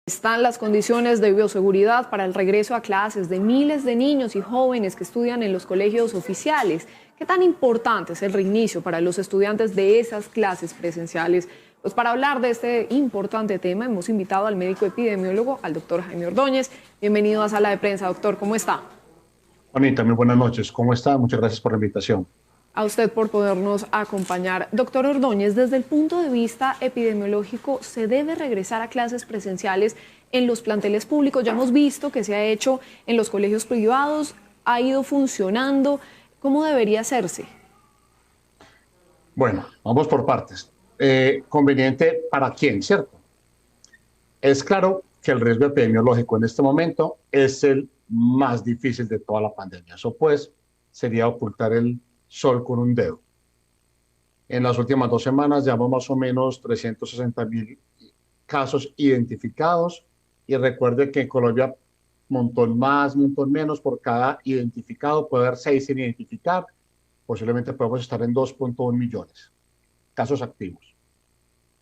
Están las condiciones de bioseguridad para el regreso a clases de miles de niños y jóvenes que estudian en los colegios oficiales. ¿Qué tan importante es el reinicio para los estudiantes de esas clases presenciales? Pues para hablar de este importante tema hemos invitado al médico epidemiólogo, al doctor Jaime Ordóñez. Bienvenido a Sala de Prensa, doctor, ¿cómo está? Juanita, muy buenas noches. ¿Cómo está? Muchas gracias por la invitación. A usted por podernos acompañar. Doctor Ordóñez, desde el punto de vista epidemiológico, ¿se debe regresar a clases presenciales en los planteles públicos? Ya hemos visto que se ha hecho en los colegios privados, ha ido funcionando. ¿Cómo debería hacerse? Bueno, vamos por partes. ¿Conveniente para quién, cierto? Es claro que el riesgo epidemiológico en este momento es el más difícil de toda la pandemia. Eso pues sería ocultar el sol con un dedo. En las últimas 2 semanas llevamos más o menos 360.000 casos identificados y recuerde que en Colombia montón más, montón menos, por cada identificado puede haber 6 sin identificar, posiblemente podemos estar en 2.1 millones casos activos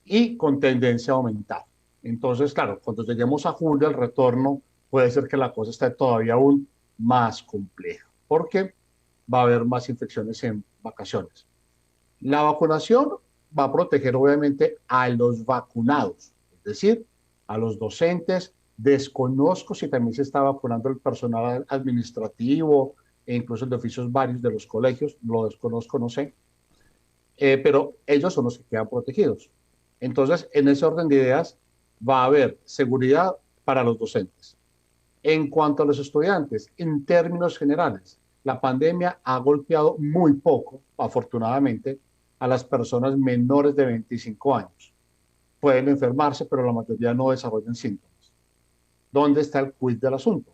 y con tendencia a aumentar. Entonces, claro, cuando lleguemos a julio, el retorno puede ser que la cosa esté todavía aún más compleja, porque va a haber más infecciones en vacaciones. La vacunación va a proteger obviamente a los vacunados, es decir, a los docentes. Desconozco si también se está vacunando el personal administrativo e incluso el de oficios varios de los colegios, lo desconozco, no sé, pero ellos son los que quedan protegidos. Entonces, en ese orden de ideas, va a haber seguridad para los docentes. En cuanto a los estudiantes, en términos generales, la pandemia ha golpeado muy poco, afortunadamente, a las personas menores de 25 años. Pueden enfermarse, pero la mayoría no desarrollan síntomas. ¿Dónde está el quid del asunto?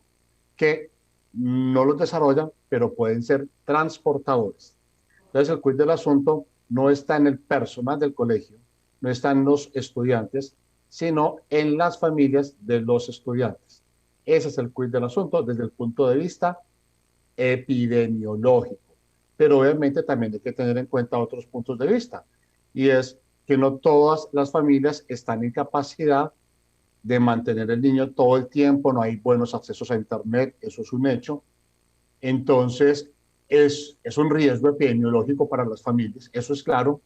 Que no los desarrollan, pero pueden ser transportadores. Entonces, el quid del asunto no está en el personal del colegio, no está en los estudiantes, sino en las familias de los estudiantes. Ese es el quid del asunto desde el punto de vista epidemiológico. Pero obviamente también hay que tener en cuenta otros puntos de vista, y es que no todas las familias están en capacidad de mantener el niño todo el tiempo, no hay buenos accesos a internet, eso es un hecho. Entonces, es un riesgo epidemiológico para las familias, eso es claro,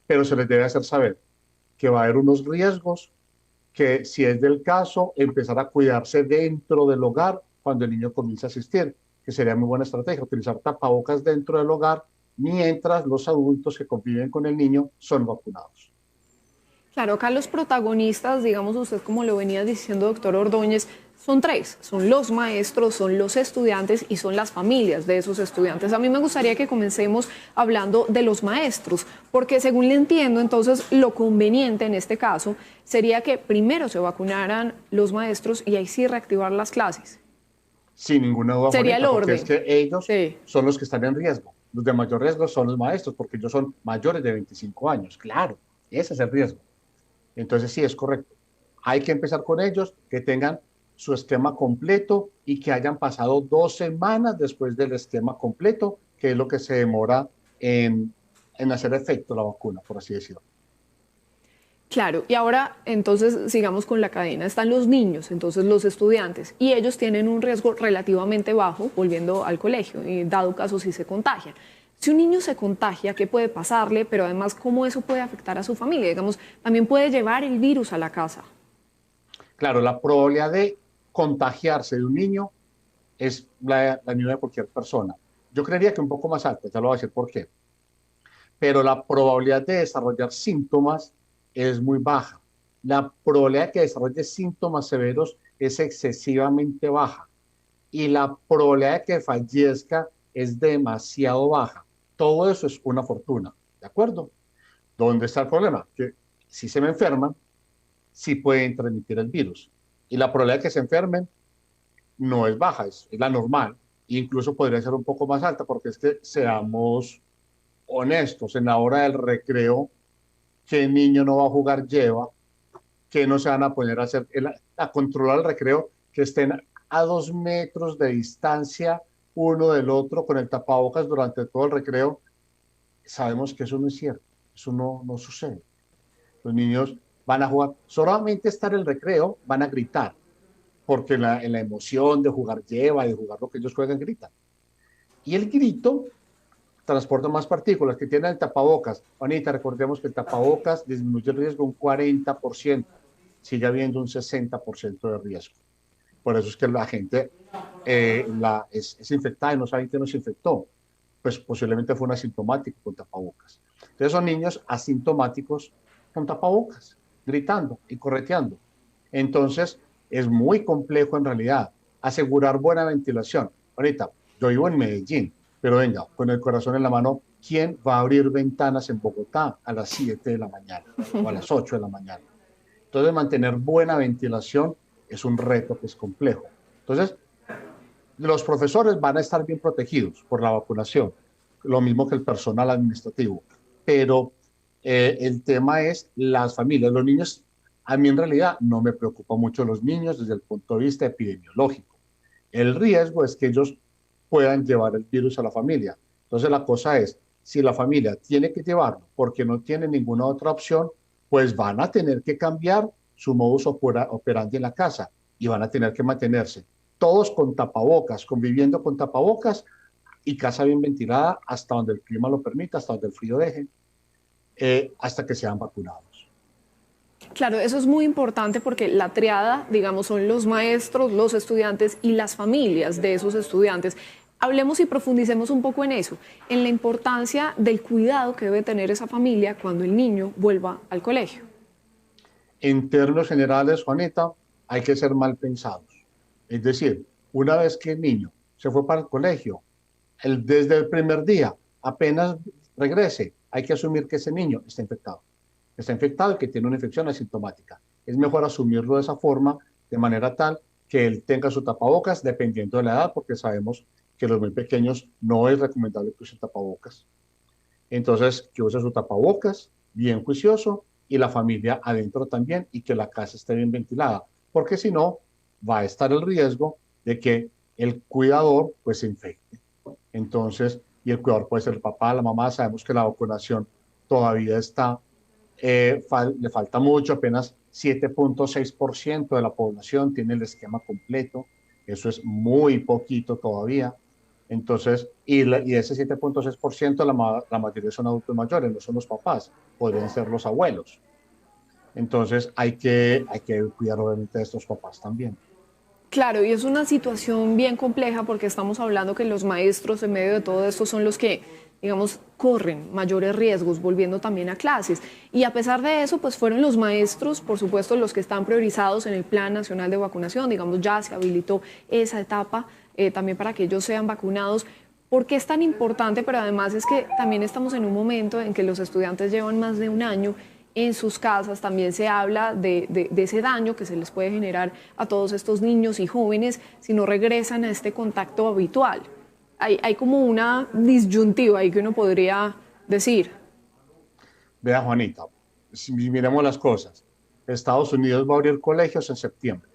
pero se les debe hacer saber que va a haber unos riesgos, que si es del caso, empezar a cuidarse dentro del hogar cuando el niño comience a asistir, que sería muy buena estrategia, utilizar tapabocas dentro del hogar mientras los adultos que conviven con el niño son vacunados. Claro, acá los protagonistas, digamos usted como lo venía diciendo, doctor Ordóñez, son tres, son los maestros, son los estudiantes y son las familias de esos estudiantes. A mí me gustaría que comencemos hablando de los maestros, porque según le entiendo, entonces lo conveniente en este caso sería que primero se vacunaran los maestros y ahí sí reactivar las clases. Sin ninguna duda, Sería el Juanita, porque es orden. que ellos Sí. son los que están en riesgo. Los de mayor riesgo son los maestros, porque ellos son mayores de 25 años. Claro, ese es el riesgo. Entonces sí, es correcto. Hay que empezar con ellos, que tengan su esquema completo y que hayan pasado 2 semanas después del esquema completo, que es lo que se demora en hacer efecto la vacuna, por así decirlo. Claro, y ahora entonces sigamos con la cadena. Están los niños, entonces los estudiantes, y ellos tienen un riesgo relativamente bajo, volviendo al colegio, y dado caso si se contagian. Si un niño se contagia, ¿qué puede pasarle? Pero además, ¿cómo eso puede afectar a su familia? Digamos, también puede llevar el virus a la casa. Claro, la probabilidad de contagiarse de un niño es la misma de cualquier persona. Yo creería que un poco más alta, ya lo voy a decir por qué. Pero la probabilidad de desarrollar síntomas es muy baja. La probabilidad de que desarrolle síntomas severos es excesivamente baja y la probabilidad de que fallezca es demasiado baja. Todo eso es una fortuna, ¿de acuerdo? ¿Dónde está el problema? Que si se me enferman, sí pueden transmitir el virus. Y la probabilidad de que se enfermen no es baja, es la normal. Incluso podría ser un poco más alta, porque es que seamos honestos, en la hora del recreo, ¿qué niño no va a jugar lleva? ¿Que no se van a poner a hacer, a controlar el recreo, que estén a 2 metros de distancia uno del otro con el tapabocas durante todo el recreo? Sabemos que eso no es cierto, eso no sucede. Los niños van a jugar. Solamente estar en el recreo van a gritar, porque en la emoción de jugar lleva, de jugar lo que ellos juegan, gritan. Y el grito transporta más partículas que tienen el tapabocas. Juanita, recordemos que el tapabocas disminuye el riesgo un 40%, sigue habiendo un 60% de riesgo. Por eso es que la gente es infectada y no saben que nos infectó. Pues posiblemente fue un asintomático con tapabocas. Entonces son niños asintomáticos con tapabocas, gritando y correteando. Entonces es muy complejo en realidad asegurar buena ventilación. Ahorita, yo vivo en Medellín, pero venga, con el corazón en la mano, ¿quién va a abrir ventanas en Bogotá a las 7 de la mañana o a las 8 de la mañana? Entonces mantener buena ventilación es un reto que es complejo. Entonces, los profesores van a estar bien protegidos por la vacunación, lo mismo que el personal administrativo, pero el tema es las familias, los niños. A mí en realidad no me preocupa mucho los niños desde el punto de vista epidemiológico. El riesgo es que ellos puedan llevar el virus a la familia. Entonces la cosa es, si la familia tiene que llevarlo porque no tiene ninguna otra opción, pues van a tener que cambiar su modus operandi en la casa y van a tener que mantenerse todos con tapabocas, conviviendo con tapabocas y casa bien ventilada hasta donde el clima lo permita, hasta donde el frío deje, hasta que sean vacunados. Claro, eso es muy importante porque la triada, digamos, son los maestros, los estudiantes y las familias de esos estudiantes. Hablemos y profundicemos un poco en eso, en la importancia del cuidado que debe tener esa familia cuando el niño vuelva al colegio. En términos generales, Juanita, hay que ser mal pensados. Es decir, una vez que el niño se fue para el colegio, desde el primer día, apenas regrese, hay que asumir que ese niño está infectado. Está infectado y que tiene una infección asintomática. Es mejor asumirlo de esa forma, de manera tal que él tenga su tapabocas, dependiendo de la edad, porque sabemos que los muy pequeños no es recomendable que usen tapabocas. Entonces, que use su tapabocas, bien juicioso, y la familia adentro también, y que la casa esté bien ventilada, porque si no, va a estar el riesgo de que el cuidador pues se infecte. Entonces, y el cuidador puede ser el papá, la mamá. Sabemos que la vacunación todavía está, le falta mucho, apenas 7.6% de la población tiene el esquema completo, eso es muy poquito todavía. Entonces, y ese 7.6%, la mayoría son adultos mayores, no son los papás, podrían ser los abuelos. Entonces, hay que cuidar obviamente de estos papás también. Claro, y es una situación bien compleja porque estamos hablando que los maestros en medio de todo esto son los que, digamos, corren mayores riesgos volviendo también a clases. Y a pesar de eso, pues fueron los maestros, por supuesto, los que están priorizados en el Plan Nacional de Vacunación. Digamos, ya se habilitó esa etapa también para que ellos sean vacunados. ¿Por qué es tan importante? Pero además es que también estamos en un momento en que los estudiantes llevan más de un año en sus casas. También se habla de ese daño que se les puede generar a todos estos niños y jóvenes si no regresan a este contacto habitual. Hay como una disyuntiva ahí que uno podría decir. Vea, Juanita, si miremos las cosas. Estados Unidos va a abrir colegios en septiembre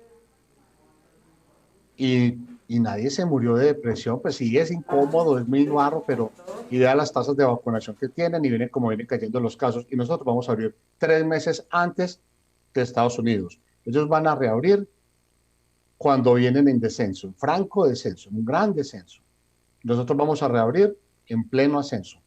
y nadie se murió de depresión. Pues sí, es incómodo, es muy barro, pero y vea las tasas de vacunación que tienen y vienen como vienen cayendo los casos. Y nosotros vamos a abrir 3 meses antes que Estados Unidos. Ellos van a reabrir cuando vienen en descenso, en franco descenso, en un gran descenso. Nosotros vamos a reabrir en pleno ascenso.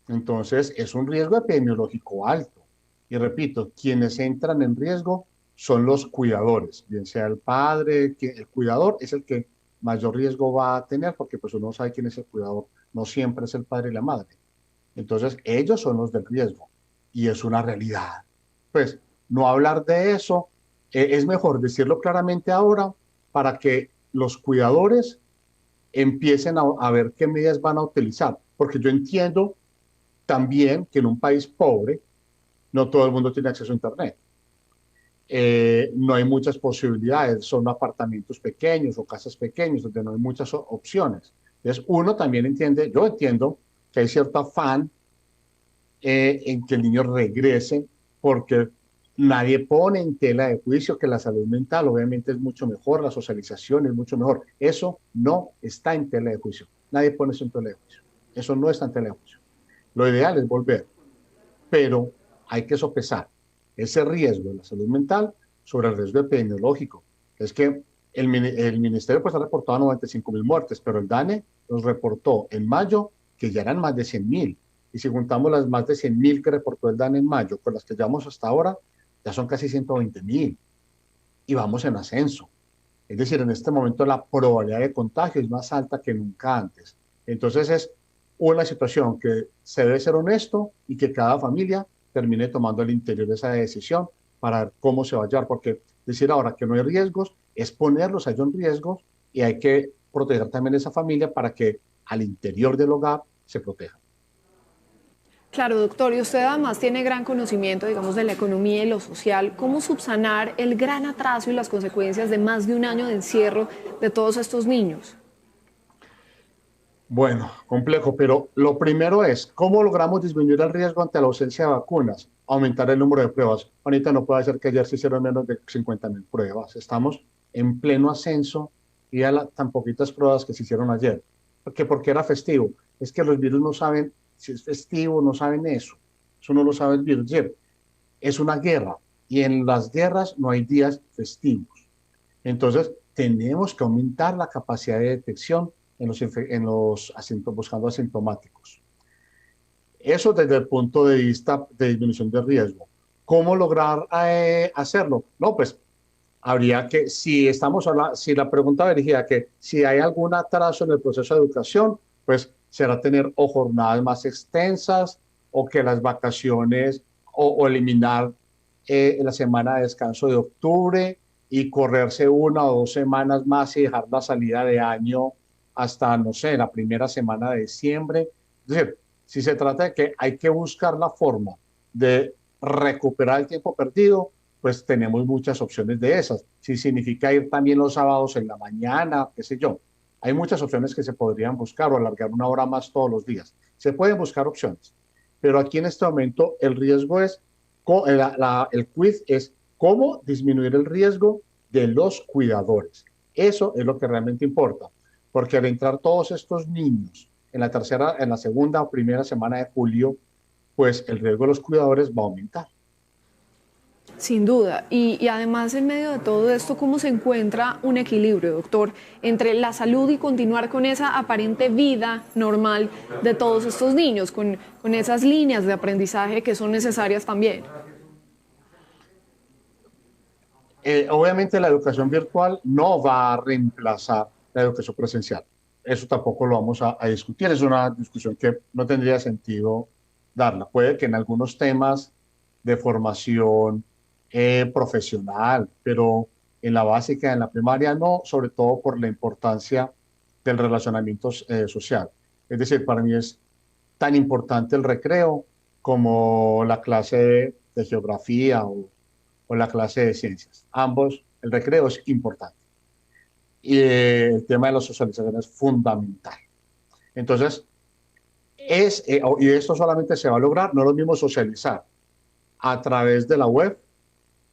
Entonces, es un riesgo epidemiológico alto. Y repito, quienes entran en riesgo son los cuidadores, bien sea el padre, que el cuidador es el que mayor riesgo va a tener, porque pues uno sabe quién es el cuidador, no siempre es el padre y la madre. Entonces, ellos son los del riesgo y es una realidad. Pues, no hablar de eso, es mejor decirlo claramente ahora para que los cuidadores empiecen a ver qué medidas van a utilizar, porque yo entiendo también que en un país pobre no todo el mundo tiene acceso a Internet. No hay muchas posibilidades, son apartamentos pequeños o casas pequeñas donde no hay muchas opciones. Entonces uno también entiende, yo entiendo que hay cierto afán en que el niño regrese porque nadie pone en tela de juicio que la salud mental obviamente es mucho mejor, la socialización es mucho mejor. Eso no está en tela de juicio. Nadie pone eso en tela de juicio. Eso no está en tela de juicio. Lo ideal es volver, pero hay que sopesar. ese riesgo de la salud mental sobre el riesgo epidemiológico. Es que el ministerio pues ha reportado 95.000 muertes, pero el DANE nos reportó en mayo que ya eran más de 100.000. Y si juntamos las más de 100.000 que reportó el DANE en mayo con las que llevamos hasta ahora, ya son casi 120.000 y vamos en ascenso. Es decir, en este momento la probabilidad de contagio es más alta que nunca antes. Entonces es una situación que se debe ser honesto y que cada familia termine tomando al interior de esa decisión para ver cómo se va a llevar, porque decir ahora que no hay riesgos es ponerlos a ellos en riesgos y hay que proteger también a esa familia para que al interior del hogar se proteja. Claro, doctor, y usted además tiene gran conocimiento, digamos, de la economía y lo social. ¿Cómo subsanar el gran atraso y las consecuencias de más de un año de encierro de todos estos niños? Bueno, complejo, pero lo primero es, ¿cómo logramos disminuir el riesgo ante la ausencia de vacunas? Aumentar el número de pruebas. Ahorita no puede ser que ayer se hicieron menos de 50.000 pruebas. Estamos en pleno ascenso y tan poquitas pruebas que se hicieron ayer. Porque era festivo. Es que los virus no saben si es festivo, no saben eso. Eso no lo sabe el virus. Es una guerra y en las guerras no hay días festivos. Entonces, tenemos que aumentar la capacidad de detección buscando asintomáticos. Eso desde el punto de vista de disminución de riesgo. ¿Cómo lograr hacerlo? No, pues habría que, si la pregunta dirigida que si hay algún atraso en el proceso de educación, pues será tener o jornadas más extensas o que las vacaciones o eliminar la semana de descanso de octubre y correrse 1 o 2 semanas más y dejar la salida de año hasta, no sé, la primera semana de diciembre. Es decir, si se trata de que hay que buscar la forma de recuperar el tiempo perdido, pues tenemos muchas opciones de esas. Si significa ir también los sábados en la mañana, qué sé yo. Hay muchas opciones que se podrían buscar o alargar 1 hora más todos los días. Se pueden buscar opciones. Pero aquí en este momento el riesgo es, el quiz es cómo disminuir el riesgo de los cuidadores. Eso es lo que realmente importa. Porque al entrar todos estos niños en la segunda o primera semana de julio, pues el riesgo de los cuidadores va a aumentar. Sin duda. Y además, en medio de todo esto, ¿cómo se encuentra un equilibrio, doctor, entre la salud y continuar con esa aparente vida normal de todos estos niños, con esas líneas de aprendizaje que son necesarias también? Obviamente la educación virtual no va a reemplazar la educación presencial. Eso tampoco lo vamos a discutir. Es una discusión que no tendría sentido darla. Puede que en algunos temas de formación profesional, pero en la básica, en la primaria no, sobre todo por la importancia del relacionamiento social. Es decir, para mí es tan importante el recreo como la clase de geografía o la clase de ciencias. Ambos, el recreo es importante. Y el tema de la socialización es fundamental. Entonces, y esto solamente se va a lograr, no es lo mismo socializar a través de la web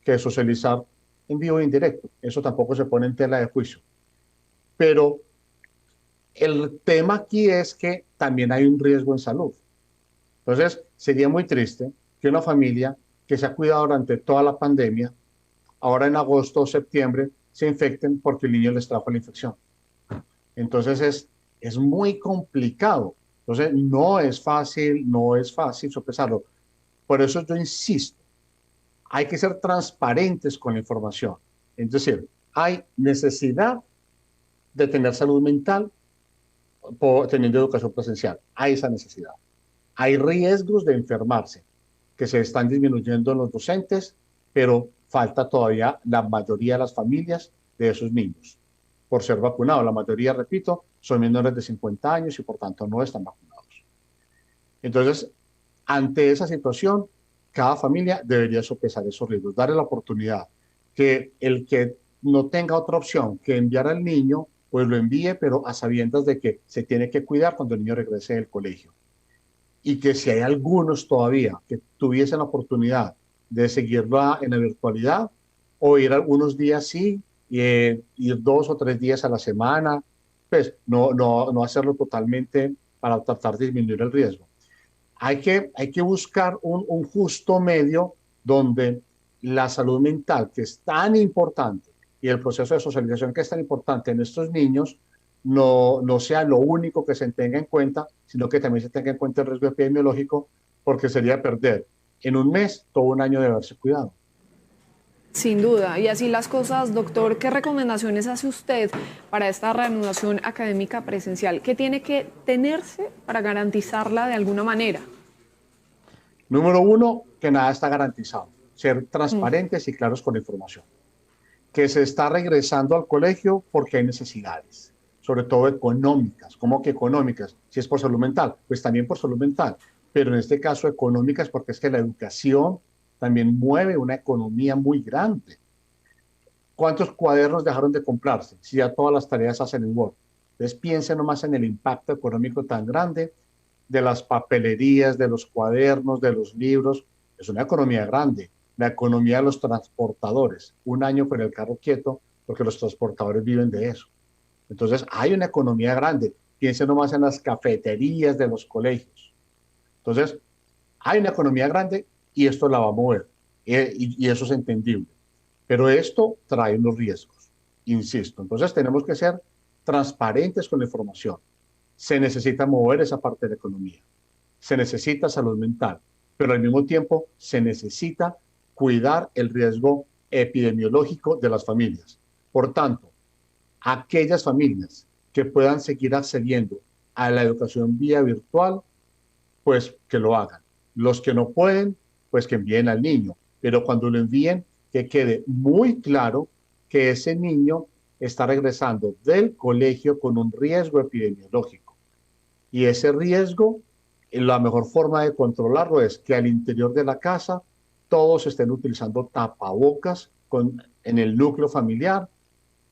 que socializar en vivo e indirecto. Eso tampoco se pone en tela de juicio. Pero el tema aquí es que también hay un riesgo en salud. Entonces, sería muy triste que una familia que se ha cuidado durante toda la pandemia, ahora en agosto o septiembre, se infecten porque el niño les trajo la infección. Entonces, es muy complicado. Entonces, no es fácil sopesarlo. Por eso yo insisto, hay que ser transparentes con la información. Es decir, hay necesidad de tener salud mental teniendo educación presencial. Hay esa necesidad. Hay riesgos de enfermarse que se están disminuyendo en los docentes, pero falta todavía la mayoría de las familias de esos niños por ser vacunados. La mayoría, repito, son menores de 50 años y por tanto no están vacunados. Entonces, ante esa situación, cada familia debería sopesar esos riesgos, darle la oportunidad que el que no tenga otra opción que enviar al niño, pues lo envíe, pero a sabiendas de que se tiene que cuidar cuando el niño regrese del colegio. Y que si hay algunos todavía que tuviesen la oportunidad de seguirlo en la virtualidad o ir algunos días sí, ir 2 o 3 días a la semana, pues no hacerlo totalmente para tratar de disminuir el riesgo. Hay que buscar un justo medio donde la salud mental, que es tan importante, y el proceso de socialización, que es tan importante en estos niños, no sea lo único que se tenga en cuenta, sino que también se tenga en cuenta el riesgo epidemiológico, porque sería perder en un mes todo un año de haberse cuidado. Sin duda. Y así las cosas, doctor, ¿qué recomendaciones hace usted para esta reanudación académica presencial? ¿Qué tiene que tenerse para garantizarla de alguna manera? Número uno, que nada está garantizado. Ser Mm. transparentes y claros con la información. Que se está regresando al colegio porque hay necesidades, sobre todo económicas. ¿Cómo que económicas? Si es por salud mental, pues también por salud mental, pero en este caso económicas porque es que la educación también mueve una economía muy grande. ¿Cuántos cuadernos dejaron de comprarse si ya todas las tareas se hacen en Word? Entonces piensen nomás en el impacto económico tan grande de las papelerías, de los cuadernos, de los libros. Es una economía grande. La economía de los transportadores. Un año con el carro quieto, porque los transportadores viven de eso. Entonces, hay una economía grande. Piensen nomás en las cafeterías de los colegios. Entonces, hay una economía grande y esto la va a mover. Y eso es entendible. Pero esto trae unos riesgos, insisto. Entonces, tenemos que ser transparentes con la información. Se necesita mover esa parte de la economía. Se necesita salud mental, pero al mismo tiempo se necesita cuidar el riesgo epidemiológico de las familias. Por tanto, aquellas familias que puedan seguir accediendo a la educación vía virtual, pues que lo hagan. Los que no pueden, pues que envíen al niño. Pero cuando lo envíen, que quede muy claro que ese niño está regresando del colegio con un riesgo epidemiológico. Y ese riesgo, la mejor forma de controlarlo es que al interior de la casa todos estén utilizando tapabocas en el núcleo familiar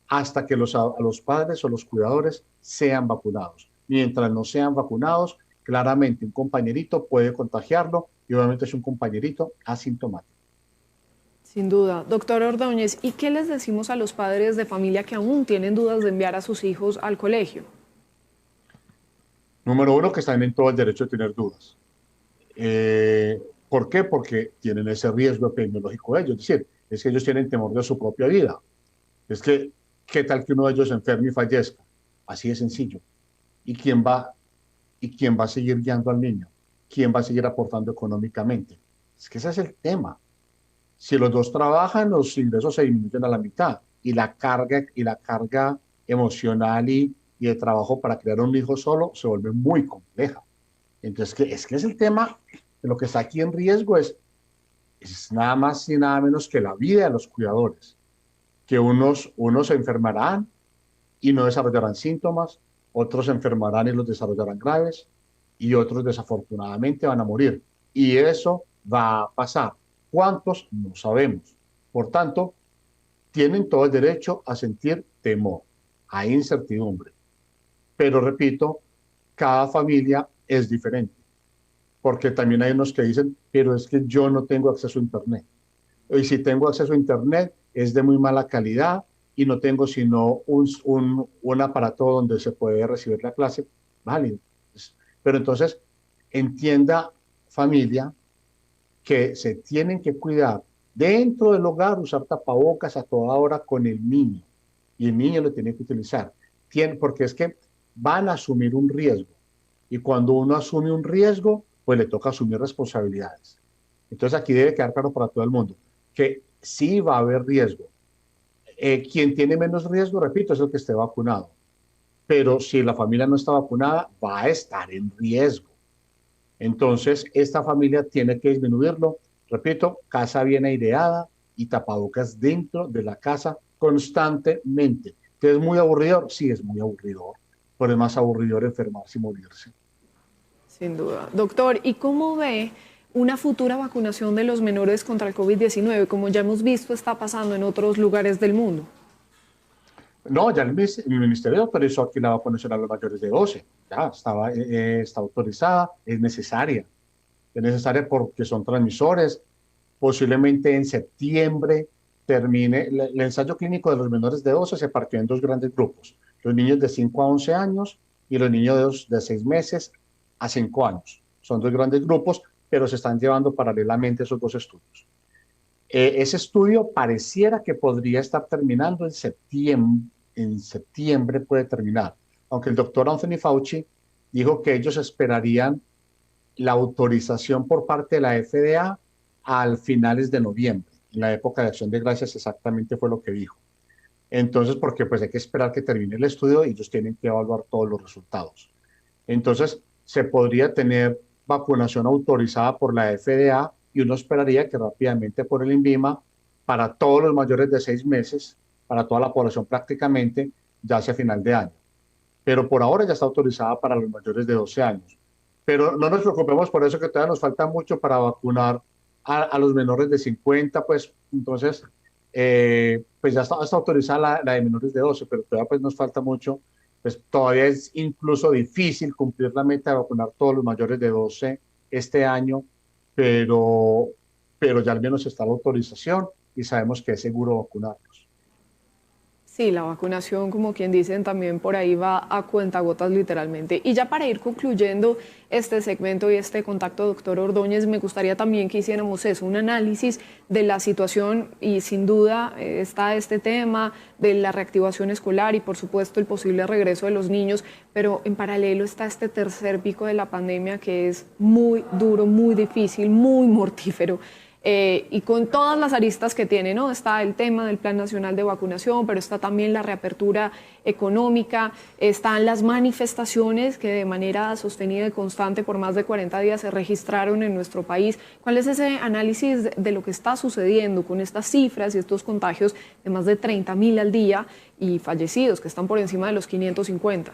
hasta que los padres o los cuidadores sean vacunados. Mientras no sean vacunados, claramente un compañerito puede contagiarlo y obviamente es un compañerito asintomático. Sin duda. Doctor Ordóñez, ¿y qué les decimos a los padres de familia que aún tienen dudas de enviar a sus hijos al colegio? Número uno, que están en todo el derecho de tener dudas. ¿Por qué? Porque tienen ese riesgo epidemiológico ellos. Es decir, es que ellos tienen temor de su propia vida. Es que, ¿qué tal que uno de ellos se enferme y fallezca? Así de sencillo. ¿Y quién va, y quién va a seguir guiando al niño? ¿Quién va a seguir aportando económicamente? Es que ese es el tema. Si los dos trabajan, los ingresos se disminuyen a la mitad y la carga emocional y de trabajo para crear un hijo solo se vuelve muy compleja. Entonces, que es el tema de lo que está aquí en riesgo es nada más y nada menos que la vida de los cuidadores, que unos se enfermarán y no desarrollarán síntomas, otros se enfermarán y los desarrollarán graves, y otros desafortunadamente van a morir. Y eso va a pasar. ¿Cuántos? No sabemos. Por tanto, tienen todo el derecho a sentir temor, a incertidumbre. Pero repito, cada familia es diferente, porque también hay unos que dicen, pero es que yo no tengo acceso a Internet. Y si tengo acceso a Internet, es de muy mala calidad y no tengo sino un aparato donde se puede recibir la clase. Válido. Pero entonces, entienda, familia, que se tienen que cuidar dentro del hogar, usar tapabocas a toda hora con el niño. Y el niño lo tiene que utilizar. Porque es que van a asumir un riesgo. Y cuando uno asume un riesgo, pues le toca asumir responsabilidades. Entonces aquí debe quedar claro para todo el mundo que sí va a haber riesgo. Quien tiene menos riesgo, repito, es el que esté vacunado. Pero si la familia no está vacunada, va a estar en riesgo. Entonces, esta familia tiene que disminuirlo. Repito, casa bien aireada y tapabocas dentro de la casa constantemente. ¿Que es muy aburridor? Sí, es muy aburridor. Pero es más aburridor enfermarse y morirse. Sin duda. Doctor, ¿y cómo ve una futura vacunación de los menores contra el COVID-19, como ya hemos visto está pasando en otros lugares del mundo? No, ya el ministerio autorizó aquí la vacunación a los mayores de 12. Ya está autorizada, es necesaria. Es necesaria porque son transmisores. Posiblemente en septiembre termine. El ensayo clínico de los menores de 12 se partió en dos grandes grupos. Los niños de 5 a 11 años y los niños de 6 meses a 5 años. Son dos grandes grupos, pero se están llevando paralelamente esos dos estudios. Ese estudio pareciera que podría estar terminando en septiembre puede terminar, aunque el doctor Anthony Fauci dijo que ellos esperarían la autorización por parte de la FDA al finales de noviembre, en la época de Acción de Gracias exactamente fue lo que dijo. Entonces, porque pues hay que esperar que termine el estudio y ellos tienen que evaluar todos los resultados. Entonces, se podría tener vacunación autorizada por la FDA y uno esperaría que rápidamente por el INVIMA para todos los mayores de 6 meses, para toda la población prácticamente, ya hacia final de año. Pero por ahora ya está autorizada para los mayores de 12 años. Pero no nos preocupemos por eso que todavía nos falta mucho para vacunar a los menores de 50, pues entonces, pues ya está autorizada la de menores de 12, pero todavía pues nos falta mucho, pues todavía es incluso difícil cumplir la meta de vacunar todos los mayores de 12 este año, pero, pero ya al menos está la autorización y sabemos que es seguro vacunarlos. Sí, la vacunación, como quien dicen, también por ahí va a cuentagotas literalmente. Y ya para ir concluyendo este segmento y este contacto, doctor Ordóñez, me gustaría también que hiciéramos eso, un análisis de la situación y sin duda está este tema de la reactivación escolar y por supuesto el posible regreso de los niños, pero en paralelo está este tercer pico de la pandemia que es muy duro, muy difícil, muy mortífero. Y con todas las aristas que tiene, ¿no? Está el tema del Plan Nacional de Vacunación, pero está también la reapertura económica, están las manifestaciones que de manera sostenida y constante por más de 40 días se registraron en nuestro país. ¿Cuál es ese análisis de lo que está sucediendo con estas cifras y estos contagios de más de 30.000 al día y fallecidos que están por encima de los 550?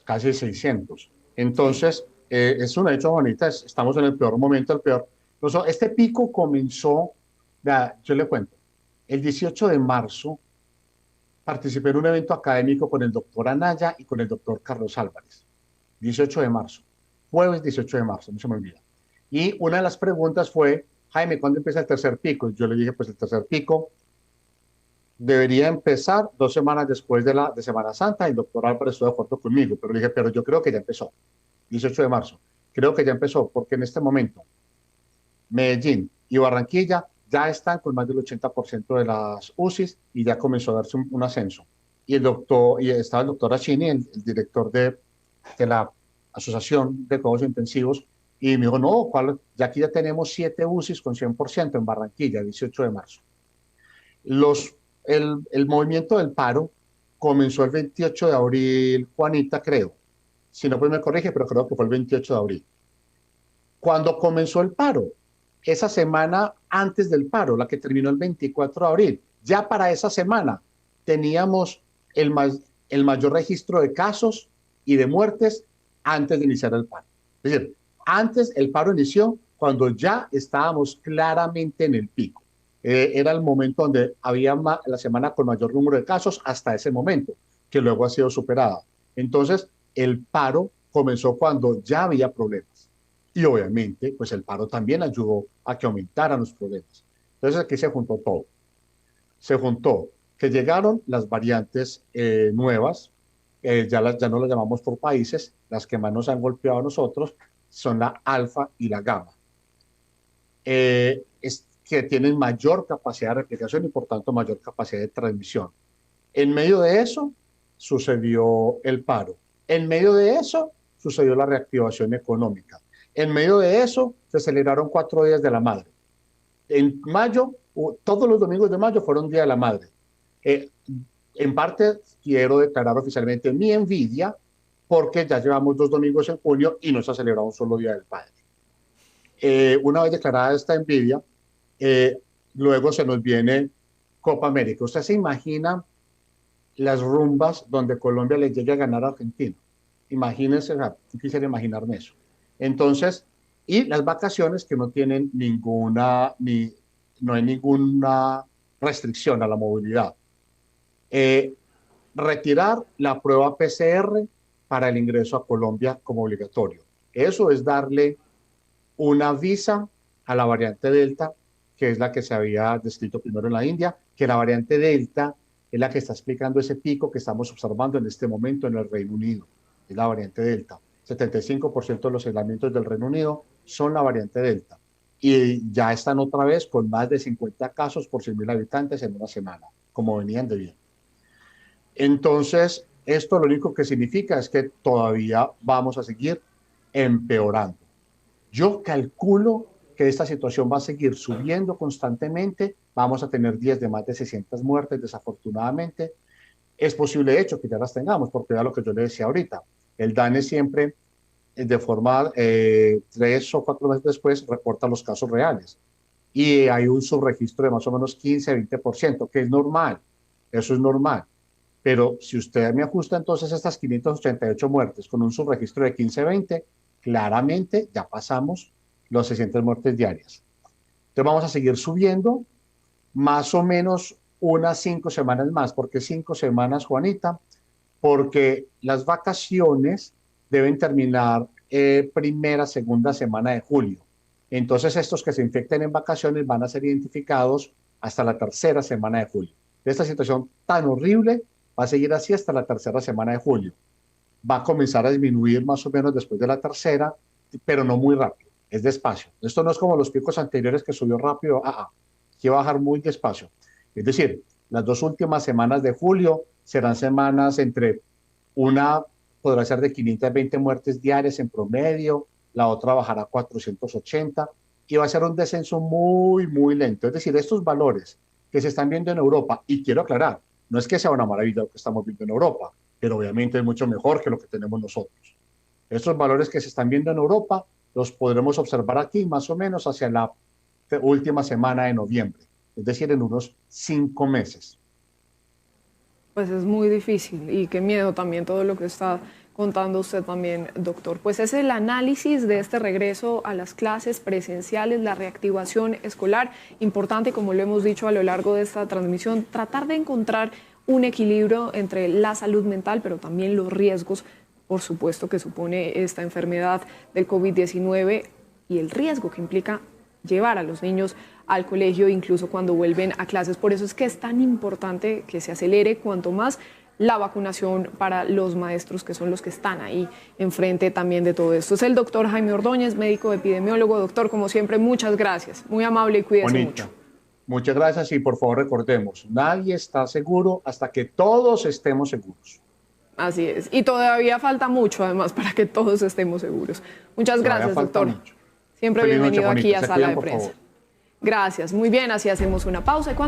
Casi 600. Sí. Entonces, es una hecho bonita, estamos en el peor momento, el peor. Entonces, este pico comenzó, vea, yo le cuento, el 18 de marzo participé en un evento académico con el doctor Anaya y con el doctor Carlos Álvarez. 18 de marzo, jueves 18 de marzo, no se me olvida. Y una de las preguntas fue, Jaime, ¿cuándo empieza el tercer pico? Y yo le dije, pues el tercer pico debería empezar 2 semanas después de Semana Santa. El doctor Álvarez estuvo de acuerdo conmigo, pero le dije, pero yo creo que ya empezó, 18 de marzo. Creo que ya empezó, porque en este momento Medellín y Barranquilla ya están con más del 80% de las UCIs y ya comenzó a darse un ascenso. Y estaba el doctor Achini, el director de la Asociación de Cuidados Intensivos, y me dijo, no, ya aquí ya tenemos 7 UCIs con 100% en Barranquilla, 18 de marzo. El movimiento del paro comenzó el 28 de abril, Juanita, creo. Si no, pues me corrige, pero creo que fue el 28 de abril. Cuando comenzó el paro, esa semana antes del paro, la que terminó el 24 de abril, ya para esa semana teníamos el, el mayor registro de casos y de muertes antes de iniciar el paro. Es decir, antes el paro inició cuando ya estábamos claramente en el pico. Era el momento donde había la semana con mayor número de casos hasta ese momento, que luego ha sido superada. Entonces, el paro comenzó cuando ya había problemas. Y obviamente, pues el paro también ayudó a que aumentaran los problemas. Entonces aquí se juntó todo. Se juntó que llegaron las variantes nuevas, ya no las llamamos por países, las que más nos han golpeado a nosotros son la alfa y la gamma. Que tienen mayor capacidad de replicación y por tanto mayor capacidad de transmisión. En medio de eso sucedió el paro. En medio de eso sucedió la reactivación económica. En medio de eso se celebraron 4 días de la madre. En mayo, todos los domingos de mayo fueron Día de la Madre. Eh, en parte quiero declarar oficialmente mi envidia porque ya llevamos 2 domingos en junio y no se ha celebrado un solo Día del Padre. Una vez declarada esta envidia, eh, luego se nos viene Copa América. ¿Usted se imagina las rumbas donde Colombia le llegue a ganar a Argentina? Imagínense, no quisiera imaginarme eso. Entonces, y las vacaciones que no tienen no hay ninguna restricción a la movilidad. Eh, Retirar la prueba PCR para el ingreso a Colombia como obligatorio. Eso es darle una visa a la variante Delta, que es la que se había descrito primero en la India, que la variante Delta es la que está explicando ese pico que estamos observando en este momento en el Reino Unido, es la variante Delta. 75% de los aislamientos del Reino Unido son la variante Delta. y ya están otra vez con más de 50 casos por 100.000 habitantes en una semana, como venían de bien. Entonces, esto lo único que significa es que todavía vamos a seguir empeorando. Yo calculo que esta situación va a seguir subiendo constantemente, vamos a tener días de más de 600 muertes, desafortunadamente. Es posible, de hecho, que ya las tengamos, porque era lo que yo le decía ahorita. El DANE siempre, de forma 3 o 4 meses después, reporta los casos reales. Y hay un subregistro de más o menos 15-20%, que es normal, eso es normal. Pero si usted me ajusta entonces estas 588 muertes con un subregistro de 15-20, claramente ya pasamos los 600 muertes diarias. Entonces vamos a seguir subiendo más o menos unas 5 semanas más. ¿Por qué 5 semanas, Juanita? Porque las vacaciones deben terminar primera, segunda semana de julio. Entonces estos que se infecten en vacaciones van a ser identificados hasta la tercera semana de julio. Esta situación tan horrible va a seguir así hasta la tercera semana de julio. Va a comenzar a disminuir más o menos después de la tercera, pero no muy rápido, es despacio. Esto no es como los picos anteriores que subió rápido, aquí va a bajar muy despacio. Es decir, las 2 últimas semanas de julio serán semanas una podrá ser de 520 muertes diarias en promedio, la otra bajará a 480 y va a ser un descenso muy, muy lento. Es decir, estos valores que se están viendo en Europa, y quiero aclarar, no es que sea una maravilla lo que estamos viendo en Europa, pero obviamente es mucho mejor que lo que tenemos nosotros. Estos valores que se están viendo en Europa los podremos observar aquí más o menos hacia la última semana de noviembre, es decir, en unos 5 meses. Pues es muy difícil y qué miedo también todo lo que está contando usted también, doctor. Pues es el análisis de este regreso a las clases presenciales, la reactivación escolar. Importante, como lo hemos dicho a lo largo de esta transmisión, tratar de encontrar un equilibrio entre la salud mental, pero también los riesgos, por supuesto, que supone esta enfermedad del COVID-19 y el riesgo que implica llevar a los niños al colegio, incluso cuando vuelven a clases. Por eso es que es tan importante que se acelere cuanto más la vacunación para los maestros, que son los que están ahí enfrente también de todo esto. Es el doctor Jaime Ordóñez, médico epidemiólogo. Doctor, como siempre, muchas gracias. Muy amable y cuídese mucho. Muchas gracias y por favor recordemos, nadie está seguro hasta que todos estemos seguros. Así es. Y todavía falta mucho, además, para que todos estemos seguros. Muchas gracias, doctor. Siempre bienvenido aquí a Sala de Prensa. Gracias. Muy bien, así hacemos una pausa.